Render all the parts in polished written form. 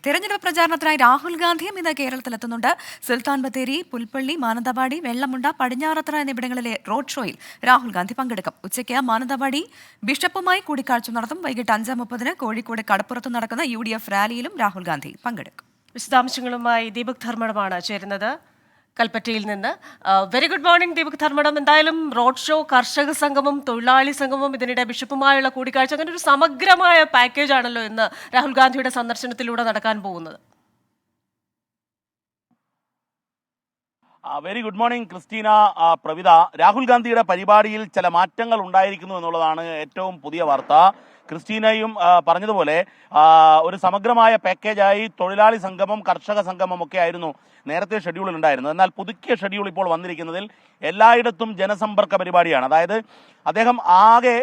തെരഞ്ഞെടുപ്പ് പ്രചാരണത്തിനായി രാഹുൽ ഗാന്ധിയും ഇന്ന് കേരളത്തിലെത്തുന്നുണ്ട്. സുൽത്താൻ ബത്തേരി, പുൽപ്പള്ളി, മാനന്തവാടി, വെള്ളമുണ്ട, പടിഞ്ഞാറത്തറ എന്നിവിടങ്ങളിലെ റോഡ് ഷോയിൽ രാഹുൽ ഗാന്ധി പങ്കെടുക്കും. ഉച്ചയ്ക്ക് മാനന്തവാടി ബിഷപ്പുമായി കൂടിക്കാഴ്ച നടത്തും. വൈകിട്ട് 5:30 കോഴിക്കോട് കടപ്പുറത്ത് നടക്കുന്ന UDF റാലിയിലും രാഹുൽ ഗാന്ധി പങ്കെടുക്കും. വിശദാംശങ്ങളുമായി ദീപക് ധർമ്മടമാണ് ചേരുന്നത് കൽപ്പറ്റയിൽ നിന്ന്. Very good morning Deepak Dharmadam. എന്തായാലും റോഡ് ഷോ, കർഷക സംഗമം, തൊഴിലാളി സംഗമം, ഇതിനിടെ ബിഷപ്പുമായുള്ള കൂടിക്കാഴ്ച, അങ്ങനെ ഒരു സമഗ്രമായ പാക്കേജ് ആണല്ലോ ഇന്ന് രാഹുൽ ഗാന്ധിയുടെ സന്ദർശനത്തിലൂടെ നടക്കാൻ പോകുന്നത്. Very good morning Christina, Pravitha. Rahul ഗാന്ധിയുടെ പരിപാടിയിൽ ചില മാറ്റങ്ങൾ ഉണ്ടായിരിക്കുന്നു എന്നുള്ളതാണ് ഏറ്റവും പുതിയ വാർത്ത. ക്രിസ്റ്റീനയും പറഞ്ഞതുപോലെ ഒരു സമഗ്രമായ പാക്കേജായി തൊഴിലാളി സംഗമം, കർഷക സംഗമം ഒക്കെ ആയിരുന്നു നേരത്തെ ഷെഡ്യൂളിൽ ഉണ്ടായിരുന്നത്. എന്നാൽ പുതുക്കിയ ഷെഡ്യൂൾ ഇപ്പോൾ വന്നിരിക്കുന്നതിൽ എല്ലായിടത്തും ജനസമ്പർക്ക പരിപാടിയാണ്. അതായത് അദ്ദേഹം ആകെ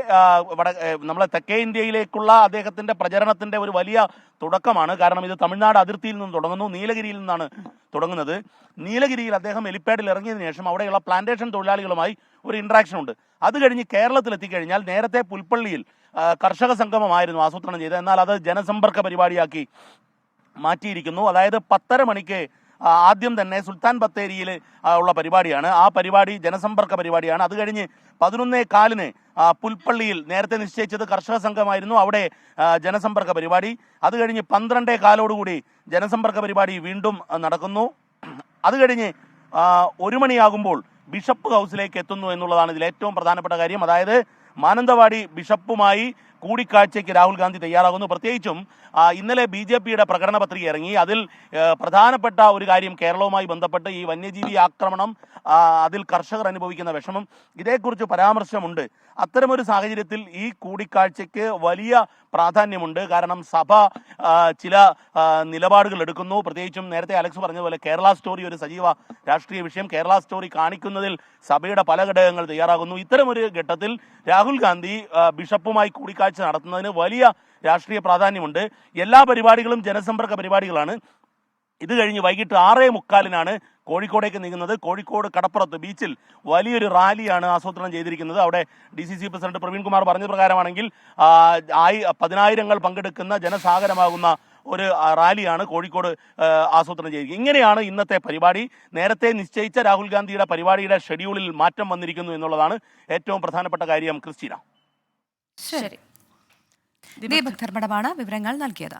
നമ്മളെ തെക്കേ ഇന്ത്യയിലേക്കുള്ള അദ്ദേഹത്തിന്റെ പ്രചരണത്തിന്റെ ഒരു വലിയ തുടക്കമാണ്. കാരണം ഇത് തമിഴ്നാട് അതിർത്തിയിൽ നിന്ന് തുടങ്ങുന്നു, നീലഗിരിയിൽ നിന്നാണ് തുടങ്ങുന്നത്. നീലഗിരിയിൽ അദ്ദേഹം ഹെലിപ്പാഡിൽ ഇറങ്ങിയതിനു ശേഷം അവിടെയുള്ള പ്ലാന്റേഷൻ തൊഴിലാളികളുമായി ഒരു ഇന്ററാക്ഷൻ ഉണ്ട്. അത് കഴിഞ്ഞ് കേരളത്തിൽ എത്തിക്കഴിഞ്ഞാൽ നേരത്തെ പുൽപ്പള്ളിയിൽ കർഷക സംഗമമായിരുന്നു ആസൂത്രണം ചെയ്തത്. എന്നാൽ അത് ജനസമ്പർക്ക പരിപാടിയാക്കി മാറ്റിയിരിക്കുന്നു. അതായത് 10:30 മണിക്ക് ആദ്യം തന്നെ സുൽത്താൻ ബത്തേരിയിൽ ഉള്ള പരിപാടിയാണ്. ആ പരിപാടി ജനസമ്പർക്ക പരിപാടിയാണ്. അത് കഴിഞ്ഞ് 11:15 പുൽപ്പള്ളിയിൽ നേരത്തെ നിശ്ചയിച്ചത് കർഷക സംഘമായിരുന്നു, അവിടെ ജനസമ്പർക്ക പരിപാടി. അത് കഴിഞ്ഞ് 12:15 ജനസമ്പർക്ക പരിപാടി വീണ്ടും നടക്കുന്നു. അത് കഴിഞ്ഞ് 1 മണിയാകുമ്പോൾ ബിഷപ്പ് ഹൗസിലേക്ക് എത്തുന്നു എന്നുള്ളതാണ് ഇതിൽ ഏറ്റവും പ്രധാനപ്പെട്ട കാര്യം. അതായത് മാനന്തവാടി ബിഷപ്പുമായി കൂടിക്കാഴ്ചയ്ക്ക് രാഹുൽ ഗാന്ധി തയ്യാറാകുന്നു. പ്രത്യേകിച്ചും ഇന്നലെ BJPയുടെ പ്രകടന പത്രിക ഇറങ്ങി. അതിൽ പ്രധാനപ്പെട്ട ഒരു കാര്യം കേരളവുമായി ബന്ധപ്പെട്ട് ഈ വന്യജീവി ആക്രമണം, അതിൽ കർഷകർ അനുഭവിക്കുന്ന വിഷമം, ഇതേക്കുറിച്ച് പരാമർശമുണ്ട്. അത്തരമൊരു സാഹചര്യത്തിൽ ഈ കൂടിക്കാഴ്ചയ്ക്ക് വലിയ പ്രാധാന്യമുണ്ട്. കാരണം സഭ ചില നിലപാടുകൾ എടുക്കുന്നു. പ്രത്യേകിച്ചും നേരത്തെ അലക്സ് പറഞ്ഞതുപോലെ കേരള സ്റ്റോറി ഒരു സജീവ രാഷ്ട്രീയ വിഷയം. കേരള സ്റ്റോറി കാണിക്കുന്നതിൽ സഭയുടെ പല ഘടകങ്ങൾ തയ്യാറാകുന്നു. ഇത്തരമൊരു ഘട്ടത്തിൽ രാഹുൽ ഗാന്ധി ബിഷപ്പുമായി കൂടിക്കാഴ്ച നടത്തുന്നതിന് വലിയ രാഷ്ട്രീയ പ്രാധാന്യമുണ്ട്. എല്ലാ പരിപാടികളും ജനസമ്പർക്ക പരിപാടികളാണ്. ഇത് കഴിഞ്ഞ് വൈകിട്ട് 6:45 കോഴിക്കോടേക്ക് നീങ്ങുന്നത്. കോഴിക്കോട് കടപ്പുറത്ത് ബീച്ചിൽ വലിയൊരു റാലിയാണ് ആസൂത്രണം ചെയ്തിരിക്കുന്നത്. അവിടെ DCC പ്രസിഡന്റ് പ്രവീൺ കുമാർ പറഞ്ഞ പ്രകാരമാണെങ്കിൽ 10,000 പങ്കെടുക്കുന്ന ജനസാഗരമാകുന്ന ഒരു റാലിയാണ് കോഴിക്കോട് ആസൂത്രണം ചെയ്തിരിക്കുന്നത്. ഇങ്ങനെയാണ് ഇന്നത്തെ പരിപാടി. നേരത്തെ നിശ്ചയിച്ച രാഹുൽ ഗാന്ധിയുടെ പരിപാടിയുടെ ഷെഡ്യൂളിൽ മാറ്റം വന്നിരിക്കുന്നു എന്നുള്ളതാണ് ഏറ്റവും പ്രധാനപ്പെട്ട കാര്യം. ക്രിസ്റ്റീന, ശരി. ദീപക് ധർമ്മടമാണ് വിവരങ്ങൾ നൽകിയത്.